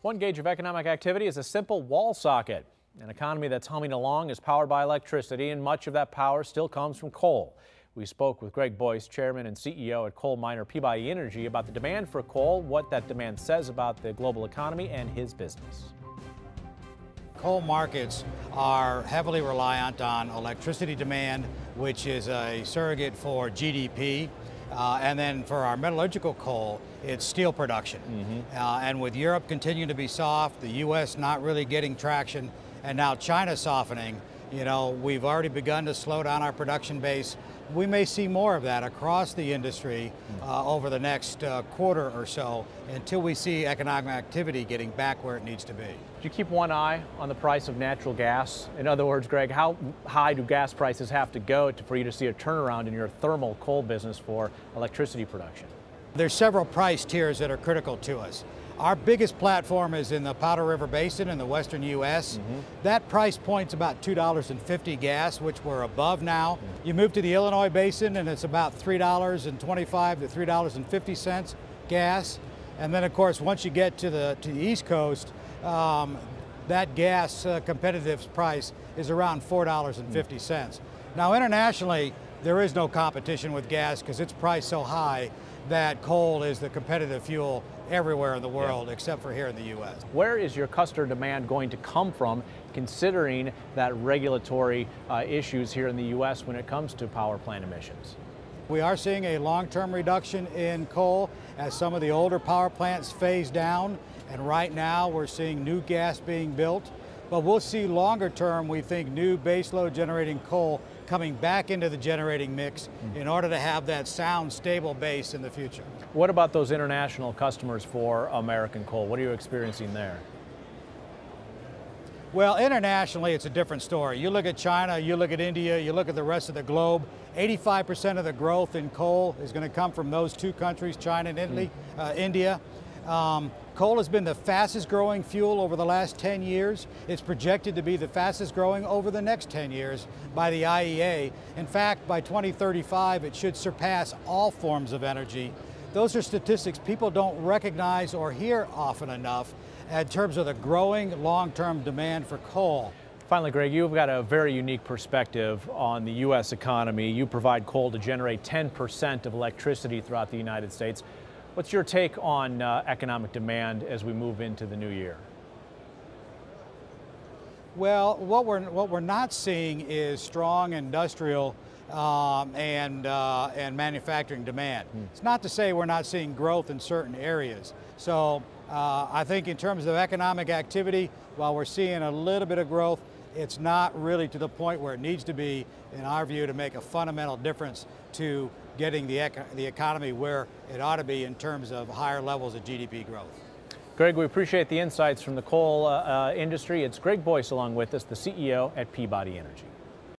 One gauge of economic activity is a simple wall socket. An economy that's humming along is powered by electricity, and much of that power still comes from coal. We spoke with Greg Boyce, chairman and CEO at coal miner Peabody Energy, about the demand for coal, what that demand says about the global economy and his business. Coal markets are heavily reliant on electricity demand, which is a surrogate for GDP. And then for our metallurgical coal, it's steel production. And with Europe continuing to be soft, the U.S. not really getting traction, and now China softening, we've already begun to slow down our production base. We may see more of that across the industry over the next quarter or so until we see economic activity getting back where it needs to be. Do you keep one eye on the price of natural gas? In other words, Greg, how high do gas prices have to go for you to see a turnaround in your thermal coal business for electricity production? There's several price tiers that are critical to us. Our biggest platform is in the Powder River Basin in the western U.S. That price point's about $2.50 gas, which we're above now. You move to the Illinois Basin and it's about $3.25 to $3.50 gas. And then of course, once you get to the East Coast, that gas competitive price is around $4.50. Now internationally, there is no competition with gas because it's priced so high that coal is the competitive fuel everywhere in the world except for here in the U.S. Where is your customer demand going to come from, considering that regulatory issues here in the U.S. when it comes to power plant emissions? We are seeing a long-term reduction in coal as some of the older power plants phase down, and right now we're seeing new gas being built. But we'll see longer term, we think, new baseload generating coal coming back into the generating mix in order to have that sound, stable base in the future. What about those international customers for American coal? What are you experiencing there? Well, internationally, it's a different story. You look at China, you look at India, you look at the rest of the globe, 85% of the growth in coal is going to come from those two countries, China and India. Coal has been the fastest growing fuel over the last 10 years. It's projected to be the fastest growing over the next 10 years by the IEA. In fact, by 2035, it should surpass all forms of energy. Those are statistics people don't recognize or hear often enough in terms of the growing long-term demand for coal. Finally, Greg, you've got a very unique perspective on the U.S. economy. You provide coal to generate 10% of electricity throughout the United States. What's your take on economic demand as we move into the new year? Well, what we're not seeing is strong industrial and manufacturing demand. It's not to say we're not seeing growth in certain areas. So I think in terms of economic activity, while we're seeing a little bit of growth, it's not really to the point where it needs to be, in our view, to make a fundamental difference to getting the economy where it ought to be in terms of higher levels of GDP growth. Greg, we appreciate the insights from the coal industry. It's Greg Boyce along with us, the CEO at Peabody Energy.